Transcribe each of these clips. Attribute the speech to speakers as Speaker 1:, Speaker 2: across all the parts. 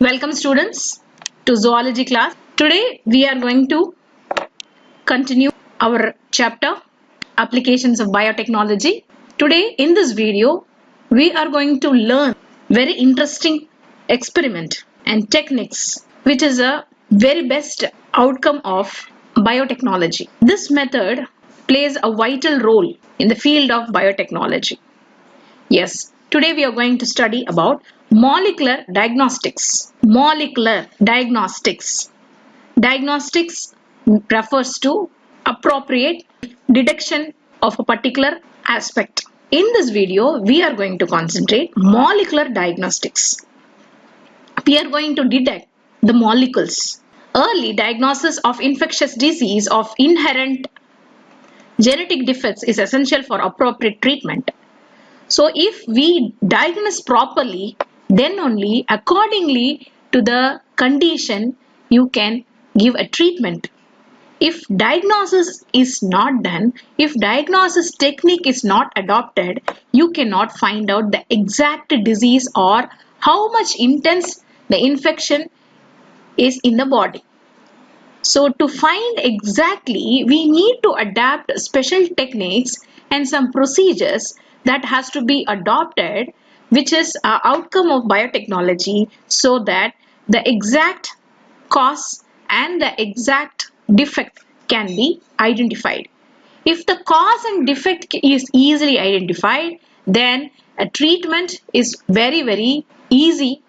Speaker 1: Welcome students to zoology class. Today we are going to continue our chapter applications of biotechnology. Today in this video we are going to learn very interesting experiment and techniques which is a very best outcome of biotechnology. This method plays a vital role in the field of biotechnology. Yes, today we are going to study about molecular diagnostics. Molecular diagnostics. Diagnostics refers to appropriate detection of a particular aspect. In this video, we are going to concentrate molecular diagnostics. We are going to detect the molecules. Early diagnosis of infectious disease of inherent genetic defects is essential for appropriate treatment. So if we diagnose properly, then only accordingly to the condition you can give a treatment. If diagnosis is not done, if diagnosis technique is not adopted, you cannot find out the exact disease or how much intense the infection is in the body. So to find exactly, we need to adapt special techniques and some procedures that has to be adopted, which is an outcome of biotechnology, so that the exact cause and the exact defect can be identified. If the cause and defect is easily identified, then a treatment is very easy,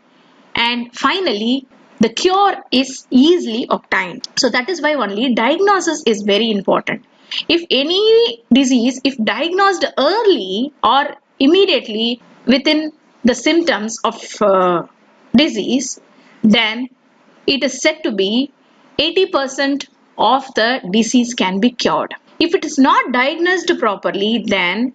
Speaker 1: and finally the cure is easily obtained. So that is why only diagnosis is very important. If any disease, if diagnosed early or immediately within the symptoms of disease, then it is said to be 80% of the disease can be cured. If it is not diagnosed properly, then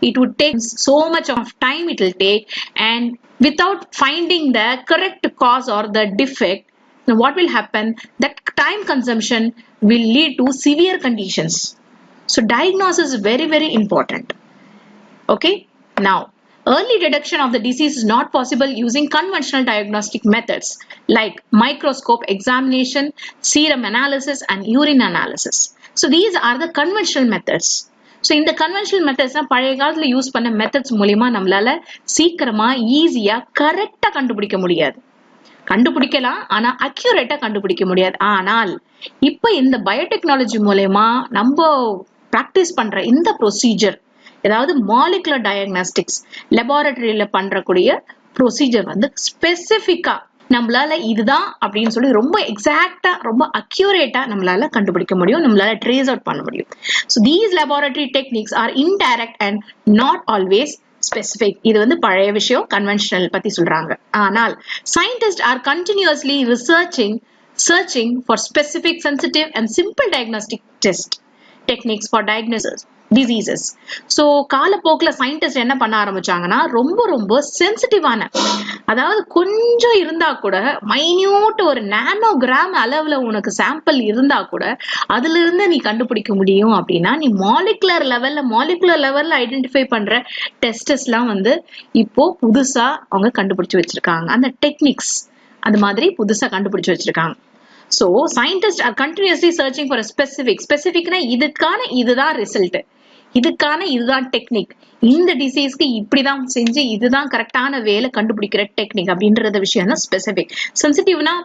Speaker 1: it would take so much of time it will take, and without finding the correct cause or the defect, now what will happen? That time consumption will lead to severe conditions. So diagnosis is very important. Okay. Now, early detection of the disease is not possible using conventional diagnostic methods like microscope examination, serum analysis, and urine analysis. So these are the conventional methods. So இந்த conventional methods பழைய காலத்துல use பண்ண methods மூலமா நம்மளால சீக்கிரமா ஈஸியா கரெக்டா கண்டுபிடிக்க முடியாது. கண்டுபிடிக்கலாம், ஆனா அக்யூரேட்டா கண்டுபிடிக்க முடியாது. ஆனால் இப்ப இந்த பயோடெக்னாலஜி மூலமா நம்ம பிராக்டிஸ் பண்ற இந்த ப்ரொசீஜர், ஏதாவது மாலிகுலர் டயக்னாஸ்டிக்ஸ் லெபார்டரியில பண்றக்கூடிய ப்ரொசீஜர் வந்து ஸ்பெசிபிக்கா நம்மளால இதுதான் அப்படின்னு சொல்லி ரொம்ப எக்ஸாக்டா ரொம்ப அக்யூரேட்டா நம்மளால கண்டுபிடிக்க முடியும், நம்மளால ட்ரேஸ் அவுட் பண்ண முடியும். So these laboratory techniques are indirect and not always specific. இது வந்து பழைய விஷயம், கன்வென்ஷனல் பத்தி சொல்றாங்க. ஆனால் scientists are continuously searching for specific, sensitive and simple diagnostic test techniques for diagnosis diseases. So காலப்போக்குல சயின்டிஸ்ட் என்ன பண்ண ஆரம்பிச்சாங்கன்னா ரொம்ப சென்சிட்டிவான, அதாவது கொஞ்சம் இருந்தா கூட மைன்யூட் ஒரு நானோகிராம் அளவுல உனக்கு சாம்பிள் இருந்தா கூட அதுல இருந்து நீ கண்டுபிடிக்க முடியும் அப்படின்னா நீ மாலிகுலர் லெவல்ல ஐடென்டிஃபை பண்ற டெஸ்டஸ் எல்லாம் வந்து இப்போ புதுசா அவங்க கண்டுபிடிச்சு வச்சிருக்காங்க. அந்த டெக்னிக்ஸ் அது மாதிரி புதுசா கண்டுபிடிச்சு வச்சிருக்காங்க. So scientists are continuously searching for a specificனா இதுதான் ரிசல்ட், இதுதான் டெக்னிக், இந்த டிசீஸ்க்கு இப்படிதான் செஞ்சு இதுதான் கரெக்டான வேலை கண்டுபிடிக்கிற டெக்னிக் அப்படின்றத விஷயம் தான் ஸ்பெசிபிக். சென்சிட்டிவ்னா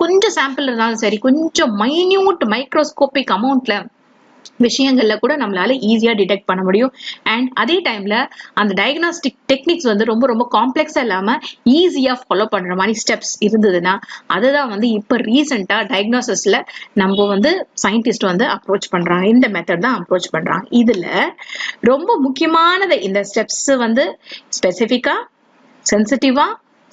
Speaker 1: கொஞ்சம் சாம்பிள் இருந்தாலும் சரி, கொஞ்சம் மைன்யூட் மைக்ரோஸ்கோபிக் அமௌண்ட்ல விஷயங்கள்ல கூட நம்மளால ஈஸியா டிடெக்ட் பண்ண முடியும். அண்ட் அதே டைம்ல அந்த டயக்னாஸ்டிக் டெக்னிக்ஸ் வந்து ரொம்ப காம்ப்ளெக்ஸா இல்லாம ஈஸியா ஃபாலோ பண்ற மாதிரி ஸ்டெப்ஸ் இருந்ததுன்னா அதுதான் வந்து இப்ப ரீசெண்டா டயக்னோசிஸ்ல நம்ம வந்து சயின்டிஸ்ட் வந்து அப்ரோச் பண்றாங்க, இந்த மெத்தட் தான் அப்ரோச் பண்றாங்க. இதுல ரொம்ப முக்கியமானது இந்த ஸ்டெப்ஸ் வந்து ஸ்பெசிபிக்கா, சென்சிட்டிவா,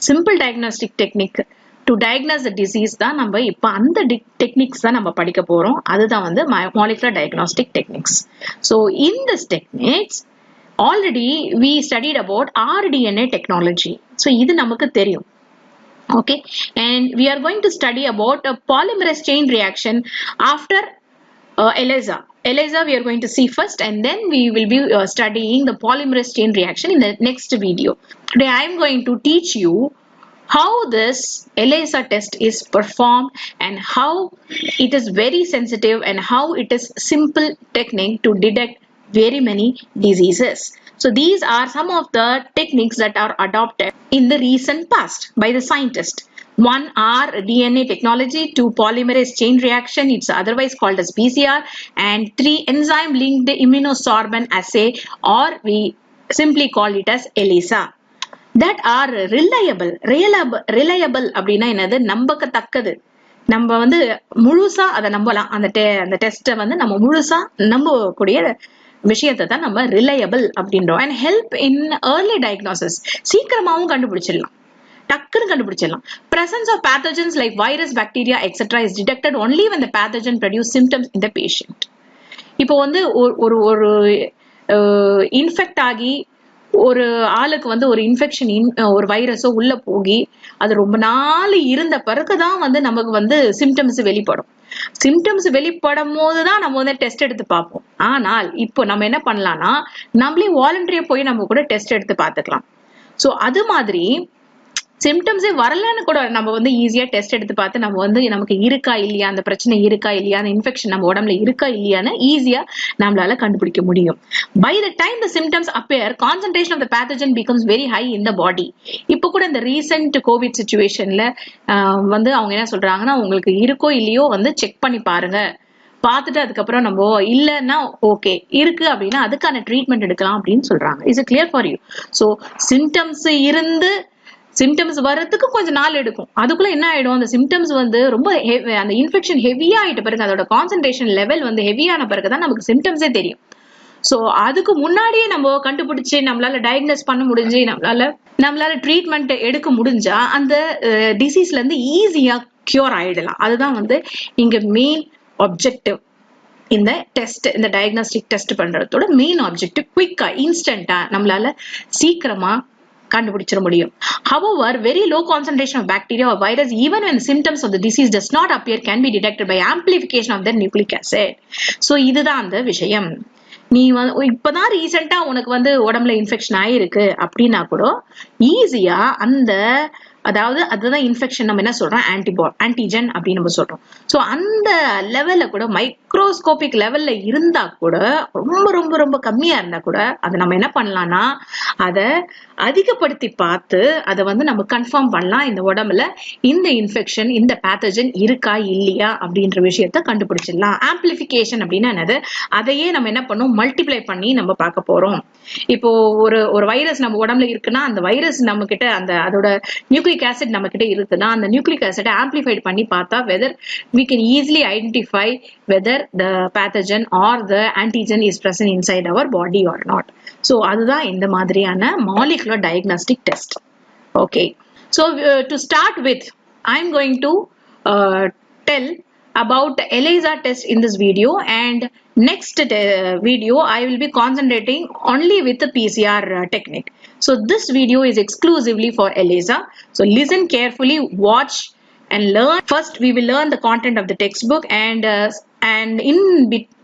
Speaker 1: simple diagnostic technique to diagnose the disease தான் நம்ம இப்ப அந்த டெக்னிக்ஸ் தான் நம்ம படிக்க போறோம். அதுதான் வந்து molecular diagnostic techniques. So in this techniques already we studied about RDNA technology. So இது நமக்கு தெரியும். Okay, and we are going to study about a polymerase chain reaction after ELISA. ELISA we are going to see first, and then we will be studying the polymerase chain reaction in the next video. Today I am going to teach you how this ELISA test is performed and how it is very sensitive and how it is simple technique to detect very many diseases. So these are some of the techniques that are adopted in the recent past by the scientists. One are DNA technology, two polymerase chain reaction, it's otherwise called as PCR, and three enzyme linked immunosorbent assay, or we simply call it as ELISA. That are reliable அப்படின்னா என்னது, நம்பக்கத்தக்கது. நம்ம வந்து முழுசா அதை நம்பலாம். அந்த டெஸ்ட்டை வந்து நம்ம முழுசா நம்பக்கூடிய விஷயத்தை தான் நம்ம ரிலையபிள் அப்படின்றோம். And help in early diagnosis, சீக்கிரமாவும் கண்டுபிடிச்சிடலாம், டக்குன்னு கண்டுபிடிச்சிடலாம். Presence of pathogens like virus, bacteria, etc. is detected only when the pathogen produce symptoms in the patient. இப்போ வந்து ஒரு இன்ஃபெக்ட் ஆகி ஒரு ஆளுக்கு வந்து ஒரு இன்ஃபெக்ஷன், ஒரு வைரஸோ உள்ள போகி அது ரொம்ப நாள் இருந்த பிறகுதான் வந்து நமக்கு வந்து சிம்டம்ஸ் வெளிப்படும். சிம்டம்ஸ் வெளிப்படும் போதுதான் நம்ம வந்து டெஸ்ட் எடுத்து பார்ப்போம். ஆனால் இப்போ நம்ம என்ன பண்ணலாம்னா, நம்மளே வாலண்டரியா போய் நம்ம கூட டெஸ்ட் எடுத்து பார்த்துக்கலாம். ஸோ அது மாதிரி சிம்டம்ஸே வரலன்னு கூட நம்ம வந்து ஈஸியா டெஸ்ட் எடுத்து பார்த்து நம்ம வந்து நமக்கு இருக்கா இல்லையா, அந்த பிரச்சனை இருக்கா இல்லையா, அந்த இன்ஃபெக்ஷன் நம்ம உடம்புல இருக்கா இல்லையான்னு ஈஸியா நம்மளால கண்டுபிடிக்க முடியும். By the time the symptoms appear, concentration of the pathogen becomes very high in the body. இப்போ கூட இந்த ரீசெண்ட் கோவிட் சிச்சுவேஷன்ல வந்து அவங்க என்ன சொல்றாங்கன்னா, உங்களுக்கு இருக்கோ இல்லையோ வந்து செக் பண்ணி பாருங்க, பார்த்துட்டு அதுக்கப்புறம் நம்ம இல்லைன்னா ஓகே, இருக்கு அப்படின்னா அதுக்கான ட்ரீட்மெண்ட் எடுக்கலாம் அப்படின்னு சொல்றாங்க. Is it clear for you? So symptoms இருந்து சிம்டம்ஸ் வர்றதுக்கு கொஞ்சம் நாள் எடுக்கும். அதுக்குள்ள என்ன ஆயிடும், அந்த சிம்டம்ஸ் வந்து ரொம்ப அந்த இன்ஃபெக்ஷன் ஹெவியா ஆயிட்ட பிறகு, அதோட கான்சன்ட்ரேஷன் லெவல் வந்து ஹெவியான பிறகுதான் நமக்கு சிம்டம்ஸே தெரியும். ஸோ அதுக்கு முன்னாடியே நம்ம கண்டுபிடிச்சு நம்மளால டயக்னோஸ் பண்ண முடிஞ்சு நம்மளால ட்ரீட்மெண்ட் எடுக்க முடிஞ்சா அந்த டிசீஸ்ல இருந்து ஈஸியா கியூர் ஆயிடலாம். அதுதான் வந்து இங்க மெயின் ஆப்ஜெக்டிவ். இந்த டெஸ்ட், இந்த டயக்னாஸ்டிக் டெஸ்ட் பண்றதோட மெயின் ஆப்ஜெக்டிவ் குவிக்கா, இன்ஸ்டன்டா நம்மளால சீக்கிரமா கண்டுபிடிச்சிட முடியும். However, very low concentration of bacteria or virus, even when the symptoms of the disease does not appear, can be detected by amplification of their nucleic acid. So இதுதான் அந்த விஷயம். நீ இப்பதான் ரீசெண்டா உனக்கு வந்து உடம்புல இன்ஃபெக்ஷன் ஆயிருக்கு அப்படின்னா கூட ஈஸியா அந்த, அதாவது அதுதான் இன்ஃபெக்ஷன் நம்ம என்ன சொல்றோம், ஆன்டிஜன் அப்படின்னு நம்ம சொல்றோம். ஸோ அந்த லெவல்ல கூட, மைக்ரோஸ்கோபிக் லெவல்ல இருந்தா கூட, ரொம்ப ரொம்ப ரொம்ப கம்மியா இருந்தா கூட அதை நம்ம என்ன பண்ணலாம்னா அதை அதிகப்படுத்தி பார்த்து அதை வந்து நம்ம கன்ஃபார்ம் பண்ணலாம், இந்த உடம்புல இந்த இன்ஃபெக்ஷன், இந்த பேத்தஜன் இருக்கா இல்லையா அப்படின்ற விஷயத்த கண்டுபிடிச்சிடலாம். ஆம்பிளிஃபிகேஷன் அப்படின்னா என்னது, அதையே நம்ம என்ன பண்ணோம், மல்டிப்ளை பண்ணி நம்ம பார்க்க போறோம். இப்போ ஒரு வைரஸ் நம்ம உடம்புல இருக்குன்னா, அந்த வைரஸ் நம்ம கிட்ட அதோட நியூக்ளிக் ஆசிட் நம்ம கிட்ட இருக்குன்னா, அந்த நியூக்ளிக் ஆசிட் ஆம்பிளிஃபைட் பண்ணி பார்த்தா whether we can easily identify whether the pathogen or the antigen is present inside our body or not. So அதுதான் இந்த மாதிரியான molecular diagnostic test. Okay, so to start with, I'm going to tell about the ELISA test in this video, and next video I will be concentrating only with the PCR technique. So this video is exclusively for ELISA. So listen carefully, watch and learn. First we will learn the content of the textbook, and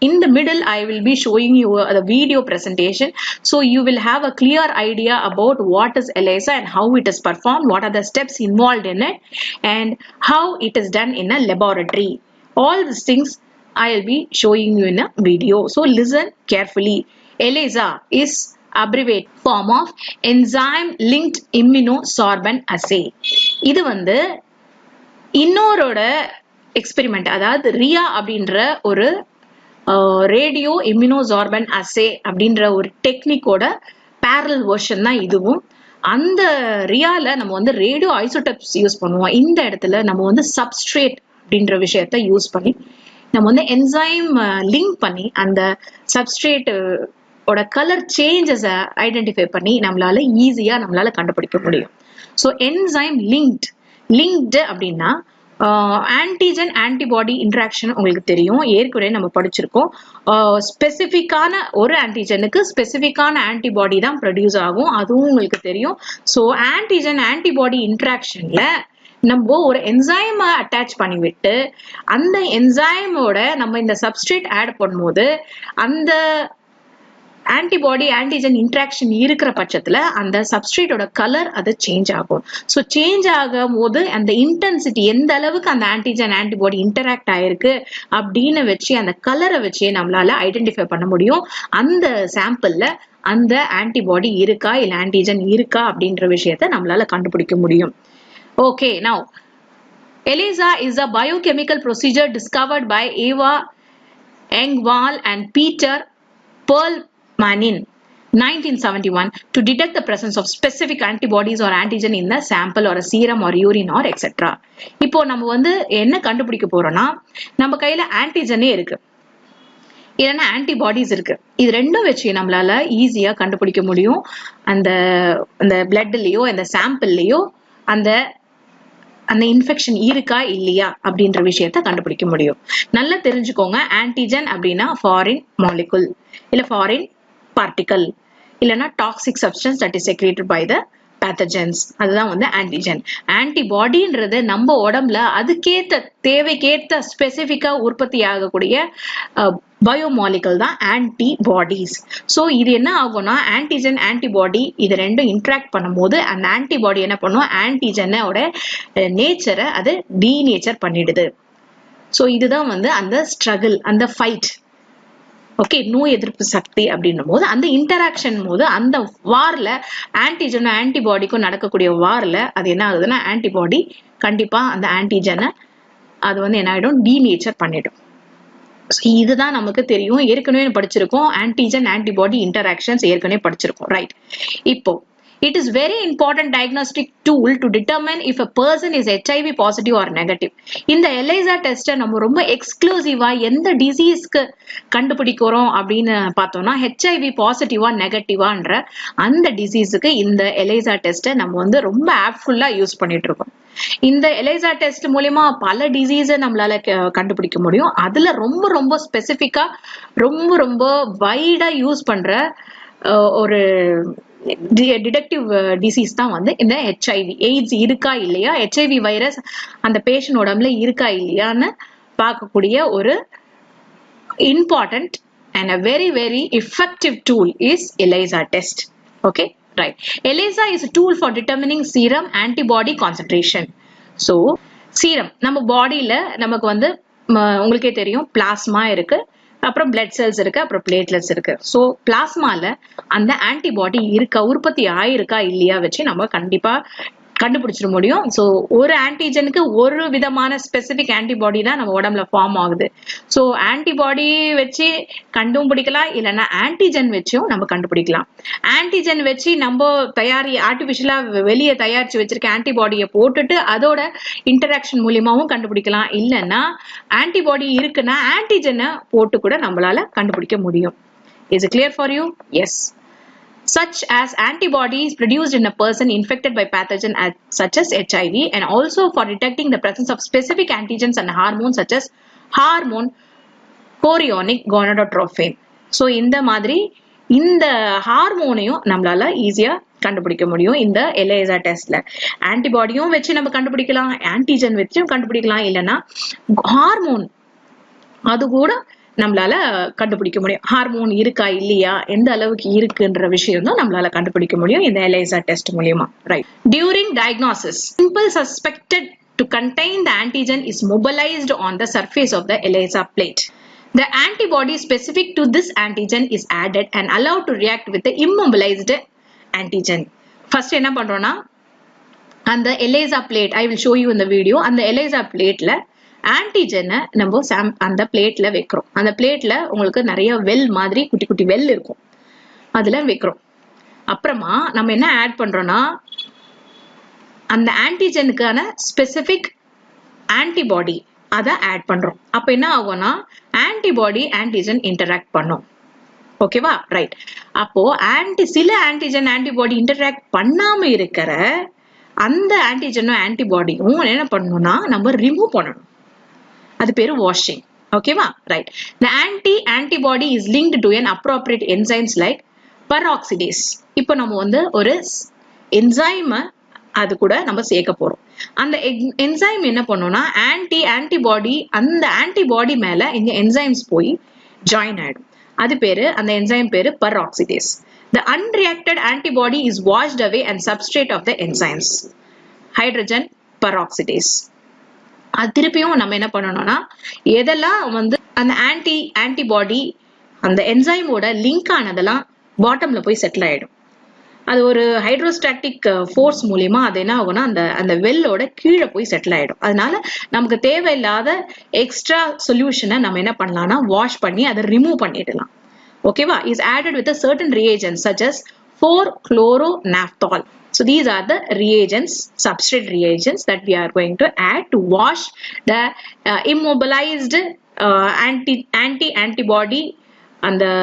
Speaker 1: in the middle I will be showing you the video presentation, so you will have a clear idea about what is ELISA and how it is performed, what are the steps involved in it, and how it is done in a laboratory. All these things I will be showing you in a video, so listen carefully. ELISA is abbreviated form of enzyme linked immunosorbent assay. இது வந்து இன்னொரோட experiment, அதாவது ரியா அப்படின்ற ஒரு radio இம்யூனோசார்பன் அசே அப்படின்ற ஒரு டெக்னிக்கோட parallel version தான் இதுவும். அந்த ரியால நம்ம வந்து ரேடியோ ஐசோடோப்ஸ் யூஸ் பண்ணுவோம். இந்த இடத்துல நம்ம வந்து சப்ஸ்ட்ரேட் அப்படின்ற விஷயத்த யூஸ் பண்ணி நம்ம வந்து என்சைம் லிங்க் பண்ணி அந்த சப்ஸ்ட்ரேட் ஓட கலர் சேஞ்சஸ் ஐடென்டிஃபை பண்ணி நம்மளால கண்டுபிடிக்க முடியும். ஸோ என்சைம் லிங்க்டு அப்படின்னா ஆன்டிஜன் ஆன்டிபாடி இன்ட்ராக்ஷன் உங்களுக்கு தெரியும், ஏற்கனவே நம்ம படிச்சிருக்கோம். ஸ்பெசிஃபிக்கான ஒரு ஆன்டிஜனுக்கு ஸ்பெசிஃபிக்கான ஆன்டிபாடி தான் ப்ரொடியூஸ் ஆகும், அதுவும் உங்களுக்கு தெரியும். ஸோ ஆன்டிஜன் ஆன்டிபாடி இன்ட்ராக்ஷன்ல நம்ம ஒரு என்சைமை அட்டாச் பண்ணிவிட்டு அந்த என்சைமோட நம்ம இந்த சப்ஸ்ட்ரேட் ஆட் பண்ணும்போது அந்த ஆன்டிபாடி ஆன்டிஜன் இன்ட்ராக்ஷன் இருக்கிற பட்சத்துல அந்த சப்ஸ்ட்ரேட்டோட கலர் அது சேஞ்ச் ஆகும். ஸோ சேஞ்ச் ஆகும் போது அந்த இன்டென்சிட்டி எந்த அளவுக்கு அந்த ஆன்டிஜன் ஆன்டிபாடி இன்டராக்ட் ஆயிருக்கு அப்படின்னு வச்சு அந்த கலரை வச்சு நம்மளால ஐடென்டிஃபை பண்ண முடியும். அந்த சாம்பிள்ல அந்த ஆன்டிபாடி இருக்கா இல்ல ஆன்டிஜன் இருக்கா அப்படின்ற விஷயத்த நம்மளால கண்டுபிடிக்க முடியும். Okay, now ELISA is a biochemical procedure discovered by Eva Engvall and Peter Perlman in 1971 to detect the presence of specific antibodies or antigen in the sample or a serum or urine or etc. இப்போ நம்ம வந்து என்ன கண்டுபிடிக்க போறோம்னா, நம்ம கையில ஆன்டிஜனே இருக்கு இல்லைன்னா ஆன்டிபாடிஸ் இருக்கு. இது ரெண்டும் வச்சு நம்மளால ஈஸியா கண்டுபிடிக்க முடியும். அந்த பிளட்லயோ அந்த சாம்பிள்லயோ அந்த இன்ஃபெக்ஷன் இருக்கா இல்லையா அப்படின்ற விஷயத்த கண்டுபிடிக்க முடியும். நல்லா தெரிஞ்சுக்கோங்க, ஆன்டிஜன் அப்படின்னா ஃபாரின் மாலிகுல் இல்ல ஃபாரின் பார்ட்டிகல் இல்லைன்னா toxic substance that is secreted by the pathogens. அதுதான் வந்து ஆன்டிஜன். ஆன்டிபாடின்றது நம்ம உடம்புல அதுக்கேத்த தேவைக்கேத்த ஸ்பெசிபிக்கா உற்பத்தி ஆகக்கூடிய பயோமாலிகல் தான் ஆன்டிபாடிஸ். ஸோ இது என்ன ஆகும்னா, ஆன்டிஜன் ஆன்டிபாடி இது ரெண்டும் இன்ட்ராக்ட் பண்ணும்போது அந்த ஆன்டிபாடி என்ன பண்ணும், ஆன்டிஜனோட நேச்சரை அது டீநேச்சர் பண்ணிடுது. ஸோ இதுதான் வந்து அந்த ஸ்ட்ரகிள், அந்த ஃபைட். ஓகே, நோய் எதிர்ப்பு சக்தி அப்படின்னும் போது அந்த இன்டராக்ஷன் போது அந்த வார்ல ஆன்டிஜனும் ஆன்டிபாடிக்கும் நடக்கக்கூடிய வார்ல அது என்ன ஆகுதுன்னா, ஆன்டிபாடி கண்டிப்பா அந்த ஆன்டிஜனை அது வந்து என்ன ஆயிடும், டீநேச்சர் பண்ணிடும். இதுதான் நமக்கு தெரியும், ஏற்கனவே படிச்சிருக்கோம். ஆன்டிஜன் ஆன்டிபாடி இன்டராக்ஷன்ஸ் ஏற்கனவே படிச்சிருக்கோம், ரைட்? இப்போ it is very important diagnostic tool to determine if a person is HIV positive or negative. இந்த ELISA டெஸ்ட்டை நம்ம ரொம்ப எக்ஸ்க்ளூசிவா எந்த டிசீஸ்க்கு கண்டுபிடிக்கிறோம் அப்படின்னு பார்த்தோம்னா, HIV பாசிட்டிவா நெகட்டிவான்ற அந்த டிசீஸுக்கு இந்த ELISA டெஸ்ட்டை நம்ம வந்து ரொம்ப ஆப்ஃபுல்லா யூஸ் பண்ணிட்டு இருக்கோம். இந்த ELISA டெஸ்ட் மூலமா பல டிசீஸை நம்மளால கண்டுபிடிக்க முடியும். அதுல ரொம்ப ரொம்ப ஸ்பெசிபிக்கா ரொம்ப வைடா யூஸ் பண்ற ஒரு டிடெக்டிவ் டிசீஸ் தான் வந்து இந்த HIV. எய்ட்ஸ் இருக்கா இல்லையா, HIV வைரஸ் அந்த பேஷண்ட் உடம்புல இருக்கா இல்லையான்னு பார்க்கக்கூடிய ஒரு important and a very effective tool is ELISA test. Okay, right. ELISA is a tool for determining serum antibody concentration. So serum நம்ம பாடியில நமக்கு வந்து உங்களுக்கே தெரியும், பிளாஸ்மா இருக்கு, அப்புறம் பிளட் செல்ஸ் இருக்கு, அப்புறம் பிளேட்லெட்ஸ் இருக்கு. ஸோ பிளாஸ்மால அந்த ஆன்டிபாடி இருக்கா, உற்பத்தி ஆயிருக்கா இல்லையா வச்சு நம்ம கண்டிப்பா கண்டுபிடிச்சிட முடியும். ஸோ ஒரு ஆன்டிஜனுக்கு ஒரு விதமான ஸ்பெசிபிக் ஆன்டிபாடி தான் நம்ம உடம்புல ஃபார்ம் ஆகுது. ஸோ ஆன்டிபாடி வச்சு கண்டுபிடிக்கலாம், இல்லைன்னா ஆன்டிஜன் வச்சும் நம்ம கண்டுபிடிக்கலாம். ஆன்டிஜன் வச்சு நம்ம ஆர்டிபிஷியலா வெளியே தயாரிச்சு வச்சிருக்க ஆன்டிபாடியை போட்டுட்டு அதோட இன்டராக்ஷன் மூலியமாவும் கண்டுபிடிக்கலாம். இல்லைன்னா ஆன்டிபாடி இருக்குன்னா ஆன்டிஜனை போட்டு கூட நம்மளால கண்டுபிடிக்க முடியும். Is it clear for you? Yes. Such as antibodies produced in a person infected by pathogen such as HIV, and also for detecting the presence of specific antigens and hormones such as hormone chorionic gonadotropin. So இந்த மாதிரி இந்த ஹார்மோனையும் நம்மளால ஈஸியா கண்டுபிடிக்க முடியும் இந்த ELISA டெஸ்ட்ல. ஆன்டிபாடியும் வச்சு நம்ம கண்டுபிடிக்கலாம், ஆன்டிஜன் வச்சும் கண்டுபிடிக்கலாம், இல்லைன்னா ஹார்மோன் அது கூட நம்மளால கண்டுபிடிக்க முடியும். ஹார்மோன் இருக்கா இல்லையா, எந்த அளவுக்கு இருக்குன்ற விஷயம் தான் நம்மளால கண்டுபிடிக்க முடியும் இந்த ELISA டெஸ்ட் மூலமா, right? During diagnosis, simple suspected to contain the antigen is mobilized on the surface of the ELISA plate. The antibody specific to this antigen is added and allowed to react with the immobilized antigen. First என்ன பண்றோம்னா, அந்த ELISA plate, I will show you in the video, அந்த ELISA plateல ஆன்டிஜனை நம்ம அந்த பிளேட்ல வைக்கிறோம். அந்த பிளேட்ல உங்களுக்கு நிறைய வெல் மாதிரி குட்டி குட்டி வெல் இருக்கும், அதுல வைக்கிறோம். அப்புறமா நம்ம என்ன ஆட் பண்றோம்னா, அந்த ஆன்டிஜனுக்கான ஸ்பெசிபிக் ஆன்டிபாடி அதை ஆட் பண்றோம். அப்ப என்ன ஆகும்னா, ஆன்டிபாடி ஆன்டிஜன் இன்டராக்ட் பண்ணும். ஓகேவா, ரைட்? அப்போ சில ஆன்டிஜன் ஆன்டிபாடி இன்டராக்ட் பண்ணாம இருக்கிற அந்த ஆன்டிஜனும் ஆன்டிபாடியும் என்ன பண்ணணும்னா நம்ம ரிமூவ் பண்ணணும். அது பேரு வாஷிங். ஓகேவா, right? The antibody is linked to an appropriate enzymes like peroxidase. இப்போ நம்ம வந்து ஒரு என்சைம் அது கூட நம்ம சேர்க்க போறோம். அந்த என்சைம் என்ன பண்ணும்னா ஆன்டிபாடி அந்த ஆன்டிபாடி மேல இந்த என்சைம்ஸ் போய் ஜாயின் ஆயிடும். அது பேரு அந்த என்சைம் பேரு peroxidase. The unreacted antibody is washed away and substrate of the enzymes. Hydrogen peroxidase. அது திருப்பியும் நம்ம என்ன பண்ணணும்னா எதெல்லாம் வந்து அந்த ஆன்டிபாடி அந்த என்சைமோட லிங்க் ஆனதெல்லாம் பாட்டம்ல போய் செட்டில் ஆயிடும். அது ஒரு ஹைட்ரோஸ்டாட்டிக் ஃபோர்ஸ் மூலியமா அது என்ன ஆகும்னா அந்த வெல்லோட கீழே போய் செட்டில் ஆயிடும். அதனால நமக்கு தேவையில்லாத எக்ஸ்ட்ரா சொல்யூஷனை நம்ம என்ன பண்ணலாம்னா வாஷ் பண்ணி அதை ரிமூவ் பண்ணிடலாம். ஓகேவா? Is added with a certain reagents such as 4-chloronaphthol. So these are the reagents, substrate reagents that we are going to add to wash the immobilized antibody and the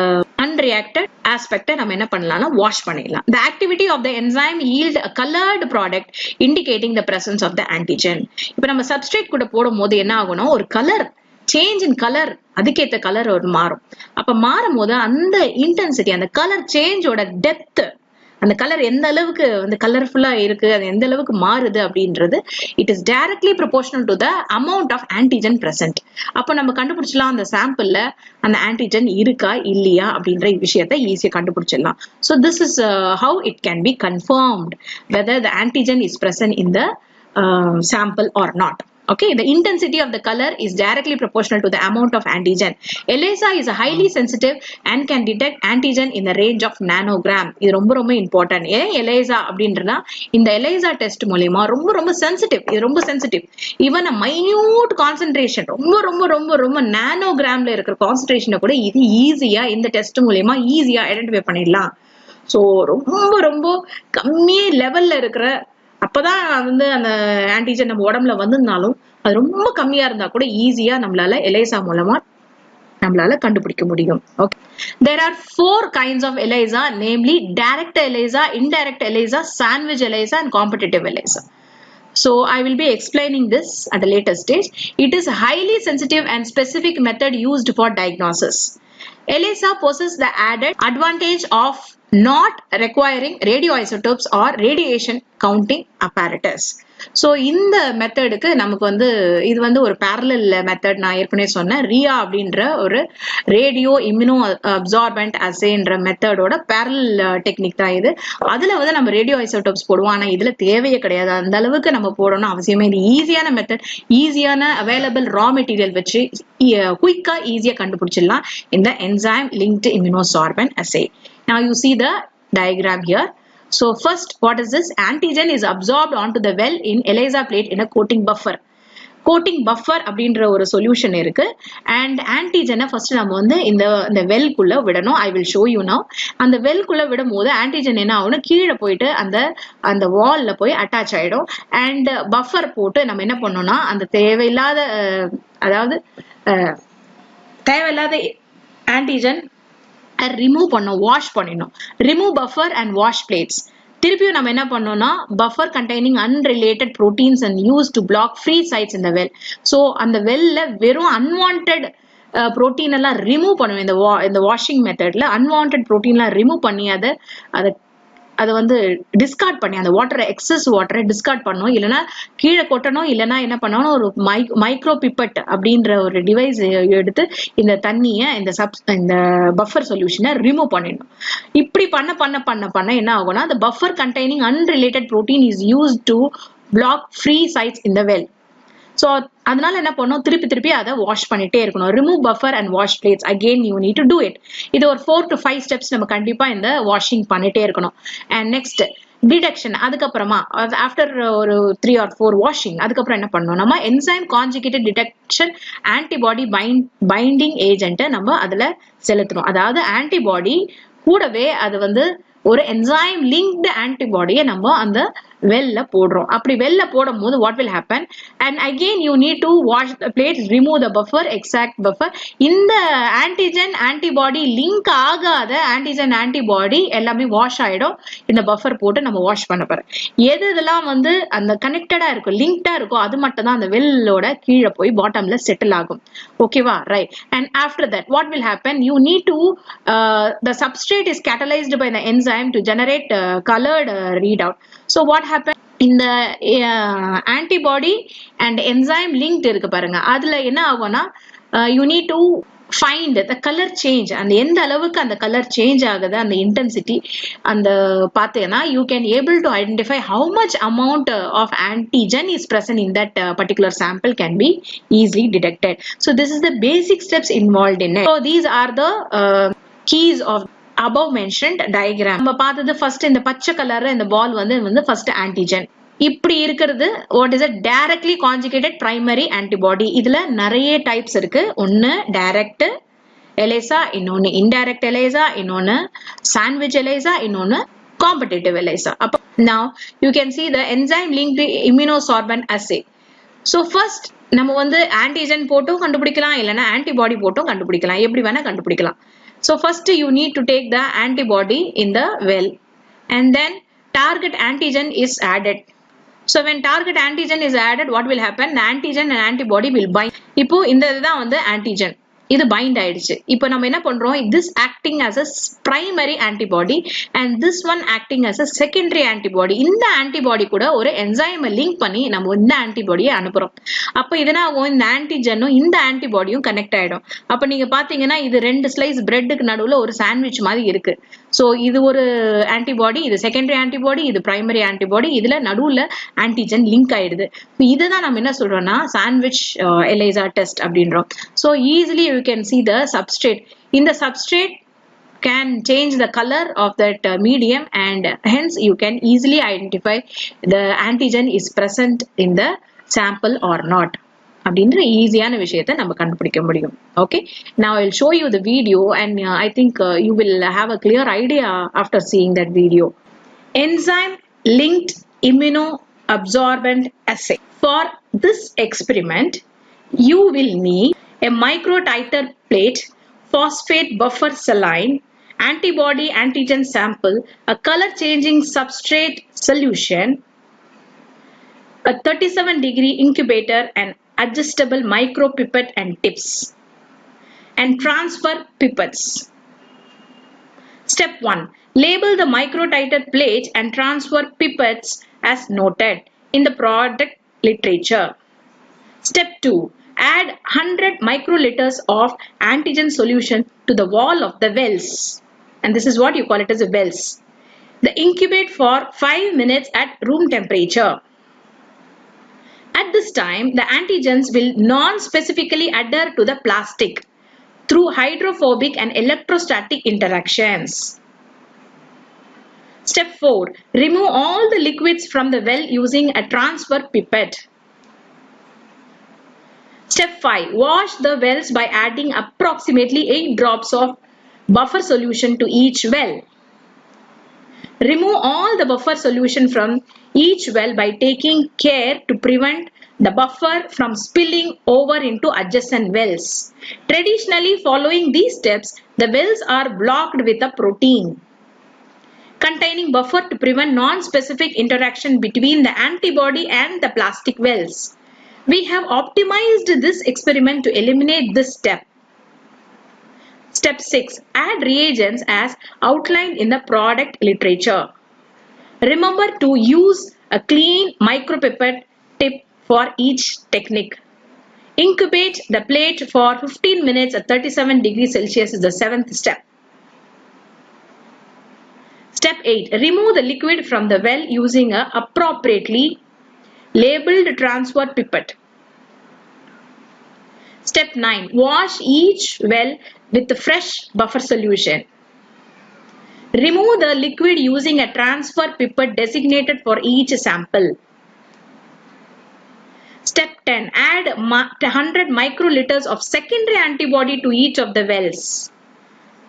Speaker 1: unreacted aspect நம்ம என்ன பண்ணலாம்னா wash பண்ணிடலாம். The activity of the enzyme yield a colored product indicating the presence of the antigen. இப்போ நம்ம substrate கூட போடும்போது என்ன ஆகும்னா ஒரு கலர் சேஞ்ச் இன் கலர், அதுக்கேற்ற கலர் ஒரு மாறும். அப்ப மாறும் போது அந்த இன்டென்சிட்டி, அந்த கலர் சேஞ்சோட டெப்த், அந்த கலர் எந்த அளவுக்கு வந்து கலர்ஃபுல்லா இருக்கு, அது எந்த அளவுக்கு மாறுது அப்படின்றது it is directly proportional to the amount of antigen present. அப்போ நம்ம கண்டுபிடிச்சலாம் அந்த சாம்பிள்ல அந்த ஆன்டிஜன் இருக்கா இல்லையா அப்படின்ற விஷயத்தை ஈஸியா கண்டுபிடிச்சிடலாம். So this is how it can be confirmed whether the antigen is present in the sample or not. Okay, the intensity of the color is directly proportional to the amount of antigen. ELISA is a highly sensitive and can detect antigen in the range of nanogram. இது ரொம்ப ரொம்ப important. ஏன் ELISA அப்படின்றதா இந்த ELISA test மூலமா ரொம்ப ரொம்ப sensitive. இது ரொம்ப சென்சிட்டிவ். ஈவன் மைன்யூட் கான்சென்ட்ரேஷன் ரொம்ப ரொம்ப ரொம்ப ரொம்ப நானோகிராம்ல இருக்கிற கான்சென்ட்ரேஷனை கூட இது ஈஸியா இந்த டெஸ்ட் மூலமா ஈஸியா ஐடென்டிஃபை பண்ணிடலாம். ஸோ ரொம்ப ரொம்ப கம்மி லெவல்ல இருக்கிற அப்பதான் வந்து அந்த ஆன்டிஜன் நம்ம உடம்புல வந்திருந்தாலும் அது ரொம்ப கம்மியா இருந்தா கூட ஈஸியா நம்மளால ELISA மூலமா நம்மளால கண்டுபிடிக்க முடியும். Okay, there are 4 kinds of ELISA, namely direct ELISA, indirect ELISA, sandwich ELISA and competitive ELISA. So I will be explaining this at a later stage. It is a highly sensitive and specific method used for diagnosis. ELISA possesses the added advantage of not requiring radioisotopes or radiation counting apparatus. So இந்த மெத்தடுக்கு நமக்கு வந்து இது வந்து ஒரு parallel method. நான் ஏற்கனவே சொன்னேன், RIA அப்படின்ற ஒரு ரேடியோ இம்யூனோ அப்சார்பன்ட் அசேன்ற மெத்தடோட parallel டெக்னிக் தான் இது. அதுல வந்து நம்ம ரேடியோ ஐசோடோப்ஸ் போடுவோம், ஆனா இதுல தேவையே கிடையாது. அந்த அளவுக்கு நம்ம போடணும் அவசியமே. இது ஈஸியான மெத்தட், ஈஸியான அவைலபிள் ரா மெட்டீரியல் வச்சு குயிக்கா ஈஸியா கண்டுபிடிச்சிடலாம் இந்த enzyme linked immunosorbent assay. Now you see the diagram here. So first, what is this? Antigen is absorbed onto the well in ELISA plate in a coating buffer. Coating buffer அப்படின்ற ஒரு solution இருக்கு. And ஆன்டிஜனை first நம்ம வந்து இந்த வெல்குள்ள விடணும். I will show you now. அந்த வெல்குள்ள விடும் போது ஆன்டிஜன் என்ன ஆகும்னா கீழே போயிட்டு அந்த வால்ல போய் அட்டாச் ஆயிடும். அண்ட் பஃபர் போட்டு நம்ம என்ன பண்ணோம்னா அந்த தேவையில்லாத ஆன்டிஜன் ரிமூவ் பண்ணோம், வாஷ் பண்ணிடணும். Remove buffer and wash plates. திருப்பியும் நம்ம என்ன பண்ணோம்னா buffer containing unrelated proteins and use to block free sites இந்த வெல். ஸோ அந்த வெல்ல வெறும் அன்வான்ட் ப்ரோட்டீன் எல்லாம் ரிமூவ் பண்ணுவோம். இந்த வாஷிங் மெத்தட்ல அன்வான்ட் ப்ரோட்டீன்லாம் ரிமூவ் பண்ணி அதை வந்து டிஸ்கார்ட் பண்ணி அந்த வாட்டரை எக்ஸஸ் வாட்டரை டிஸ்கார்ட் பண்ணணும். இல்லைன்னா கீழே கொட்டணும். இல்லைன்னா என்ன பண்ணணும், ஒரு மைக்ரோ பிப்பட் அப்படின்ற ஒரு டிவைஸ் எடுத்து இந்த தண்ணியை இந்த பஃபர் சொல்யூஷனை ரிமூவ் பண்ணிடணும். இப்படி பண்ண என்ன ஆகும்னா the buffer containing unrelated protein is used to block free sites in the well. So அதனால என்ன பண்ணணும், திருப்பி அதை வாஷ் பண்ணிட்டே இருக்கணும். Remove buffer and wash plates again you need to do it. இது ஒரு 4 to 5 ஸ்டெப்ஸ் நம்ம கண்டிப்பா இந்த வாஷிங் பண்ணிட்டே இருக்கணும். And next detection. அதுக்கப்புறமா ஆஃப்டர் ஒரு 3 or 4 வாஷிங் அதுக்கப்புறம் என்ன பண்ணணும், நம்ம enzyme conjugated detection antibody binding ஏஜென்ட்டை நம்ம அதுல செலுத்தணும். அதாவது ஆன்டிபாடி கூடவே அது வந்து ஒரு என்சைம் லிங்க்டு ஆன்டிபாடியை நம்ம அந்த வெல்ல போடுறோம். அப்படி வெல்ல போடும் போது what will happen, and again you need to wash the plates, remove the buffer, exact buffer. இந்த ஆன்டிஜன் ஆன்டிபாடி லிங்க் ஆகாத ஆன்டிஜன் ஆன்டிபாடி எல்லாமே வாஷ் ஆயிடும். இந்த பஃபர் போட்டு நம்ம வாஷ் பண்ண போறோம். இதெல்லாம் வந்து அந்த கனெக்டடா இருக்கும், லிங்க்டா இருக்கும், அது மட்டும் தான் அந்த வெல்லோட கீழே போய் பாட்டம்ல செட்டில் ஆகும். ஓகேவா, right. And after that what will happen, you need to the substrate is catalyzed by the enzyme to generate colored readout. So what happened, இந்த antibody and enzyme linked இருக்கு பாருங்க, அதுல என்ன ஆகும்னா you need to find the color change and எந்த அளவுக்கு அந்த color change ஆகுது அந்த intensity அந்த பார்த்தேனா you can able to identify how much amount of antigen is present in that particular sample can be easily detected. So this is the basic steps involved in it. So these are the keys of above mentioned diagram. நம்ம பார்த்தது first இந்த பச்சை கலர்ல இந்த ball வந்து first antigen. இப்படி இருக்கிறது what is a directly conjugated primary antibody. இதுல நிறைய types இருக்கு. ஒன்னு direct ELISA, இன்னொன்னு indirect ELISA, இன்னொன்னு sandwich ELISA, இன்னொன்னு competitive ELISA. Now you can see the enzyme linked immunosorbent assay. So first நம்ம வந்து antigen போட்டும் கண்டுபிடிக்கலாம் இல்லனா antibody போட்டும் கண்டுபிடிக்கலாம். எப்படி வேணா கண்டுபிடிக்கலாம். So first you need to take the antibody in the well and then target antigen is added. So when target antigen is added, what will happen? The antigen and antibody will bind. இப்போ இந்த இதுதான் வந்து antigen. இது bind ஆயிடுச்சு. இப்போ நம்ம என்ன பண்றோம்? This acting as a primary antibody and this one acting as a secondary antibody. இந்த antibody கூட ஒரு enzyme link பண்ணி நம்ம இந்த antibody-யை அனுப்புறோம். அப்ப இதனாகும் இந்த antigen-ம் இந்த antibody-யும் connect ஆயிடும். அப்ப நீங்க பாத்தீங்கன்னா இது ரெண்டு slice bread-க்கு நடுவுல ஒரு sandwich மாதிரி இருக்கு. So இது ஒரு antibody, இது secondary antibody, இது primary antibody, இதுல நடுவுல antigen link ஆயிடுது. இதுதான் நம்ம என்ன சொல்றோம்னா sandwich ELISA test அப்படின்றோம். So easily you can see the substrate. In the substrate can change the color of that medium and hence you can easily identify the antigen is present in the sample or not. அப்படின்ற ஈஸியான விஷயத்தை நம்ம கண்டுபிடிக்க முடியும். Okay, now I will show you the video and I think you will have a clear idea after seeing that video. Enzyme linked immunosorbent assay. For this experiment you will need a microtiter plate, phosphate buffer saline, antibody antigen sample, a color changing substrate solution, a 37-degree incubator and adjustable micropipette and tips, and transfer pipettes. Step 1. Label the microtiter plate and transfer pipettes as noted in the product literature. Step 2. Add 100 microliters of antigen solution to the wall of the wells. And this is what you call it as a wells. The incubate for 5 minutes at room temperature. At this time, the antigens will non-specifically adhere to the plastic through hydrophobic and electrostatic interactions. Step 4. Remove all the liquids from the well using a transfer pipette. Step 5. Wash the wells by adding approximately 8 drops of buffer solution to each well. Remove all the buffer solution from each well by taking care to prevent the buffer from spilling over into adjacent wells. Traditionally, following these steps, the wells are blocked with a protein containing buffer to prevent non-specific interaction between the antibody and the plastic wells. We have optimized this experiment to eliminate this step. Step 6. Add reagents as outlined in the product literature. Remember to use a clean micropipette tip for each technique. Incubate the plate for 15 minutes at 37 degrees Celsius is the 7th step. Step 8. Remove the liquid from the well using a appropriately labeled transfer pipette. Step 9. Wash each well with fresh buffer solution. Remove the liquid using a transfer pipette designated for each sample. Step 10. Add 100 microliters of secondary antibody to each of the wells.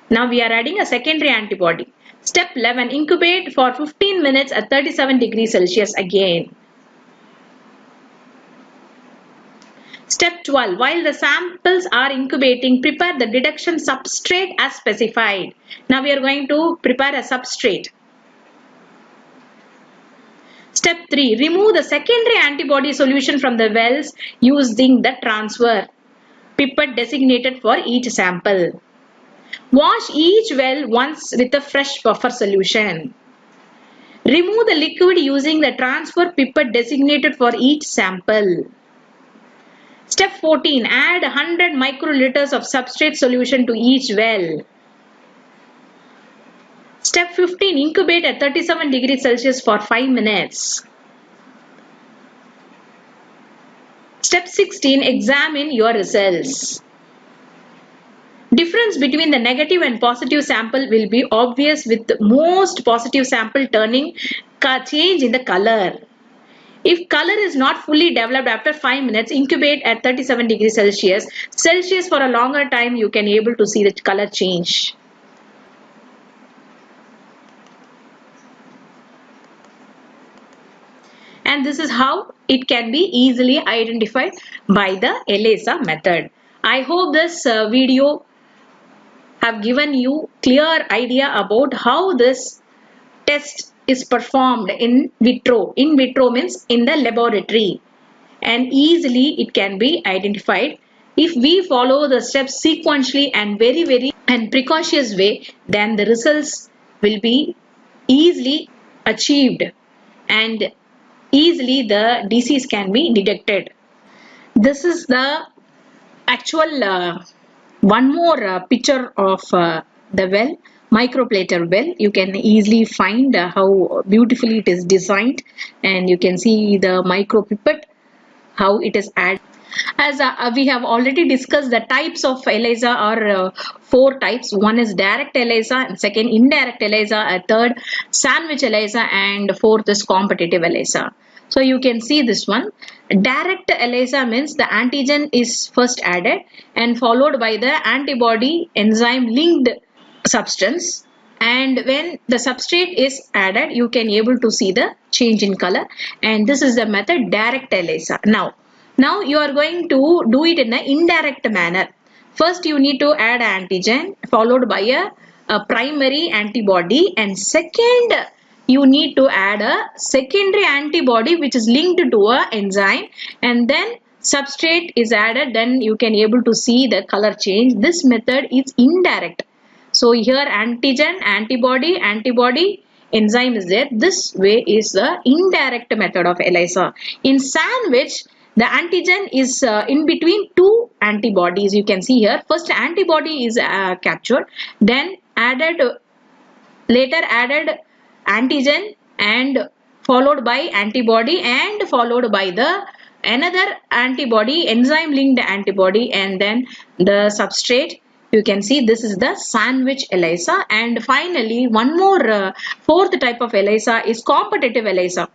Speaker 1: Now we are adding a secondary antibody. Step 11. Incubate for 15 minutes at 37 degrees Celsius again. Step 12. While the samples are incubating, prepare the detection substrate as specified. Now we are going to prepare a substrate. Step 3. Remove the secondary antibody solution from the wells using the transfer pipette designated for each sample. Wash each well once with a fresh buffer solution. Remove the liquid using the transfer pipette designated for each sample. Step 14. Add 100 microliters of substrate solution to each well. Step 15. Incubate at 37 degrees Celsius for 5 minutes. Step 16. Examine your results. Difference between the negative and positive sample will be obvious with the most positive sample turning change in the color. If color is not fully developed after 5 minutes, incubate at 37 degrees Celsius. For a longer time, you can able to see the color change. And this is how it can be easily identified by the ELISA method. I hope this video have given you clear idea about how this test is performed in vitro. In vitro means in the laboratory, and easily it can be identified if we follow the steps sequentially and very precautious way. Then the results will be easily achieved and easily the disease can be detected. This is the actual one more picture of the well, microplater well. You can easily find how beautifully it is designed, and you can see the micropipette, how it is added. As we have already discussed, the types of ELISA are 4 types. One is direct ELISA, and second indirect ELISA, a third sandwich ELISA, and fourth is competitive ELISA. So you can see this one. Direct ELISA means the antigen is first added and followed by the antibody enzyme linked substance, and when the substrate is added, you can able to see the change in color, and this is the method direct ELISA. Now you are going to do it in an indirect manner. First you need to add antigen followed by a primary antibody, and second you need to add a secondary antibody which is linked to a enzyme, and then substrate is added. Then you can able to see the color change. This method is indirect. So here antigen, antibody, enzyme is there. This way is the indirect method of ELISA. In sandwich, the antigen is in between 2 antibodies. You can see here. First antibody is captured, then later added antigen, and followed by antibody, and followed by the another antibody, enzyme linked antibody, and then the substrate. You can see this is the sandwich ELISA. And finally one more fourth type of ELISA is competitive ELISA.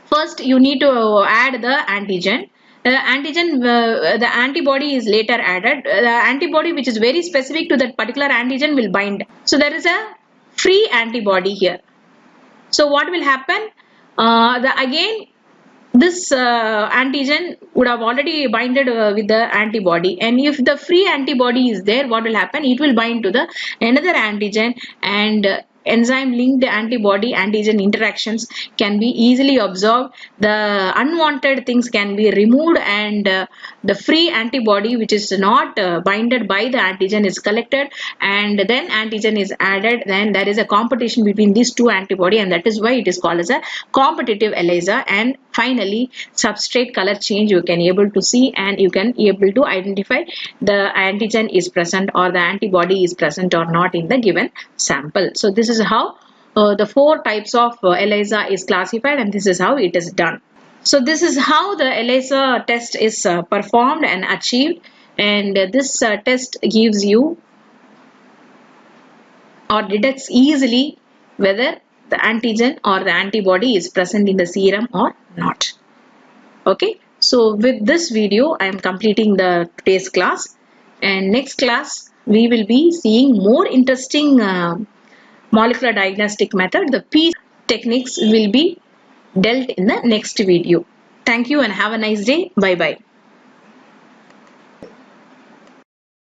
Speaker 1: First you need to add the antigen. The antibody is later added. The antibody which is very specific to that particular antigen will bind. So there is a free antibody here. So what will happen? Again this antigen would have already binded with the antibody, and if the free antibody is there, what will happen? It will bind to the another antigen, and enzyme linked antibody antigen interactions can be easily observed. The unwanted things can be removed, and the free antibody which is not binded by the antigen is collected, and then antigen is added. Then there is a competition between these 2 antibody, and that is why it is called as a competitive ELISA. And finally substrate color change you can able to see, and you can able to identify the antigen is present or the antibody is present or not in the given sample. So this is how the 4 types of ELISA is classified, and this is how it is done. So this is how the ELISA test is performed and achieved, and this test gives you or detects easily whether the antigen or the antibody is present in the serum or not. Okay, so with this video I am completing the today's class, and next class we will be seeing more interesting molecular diagnostic method. The P techniques will be dealt in the next video. Thank you and have a nice day. Bye bye.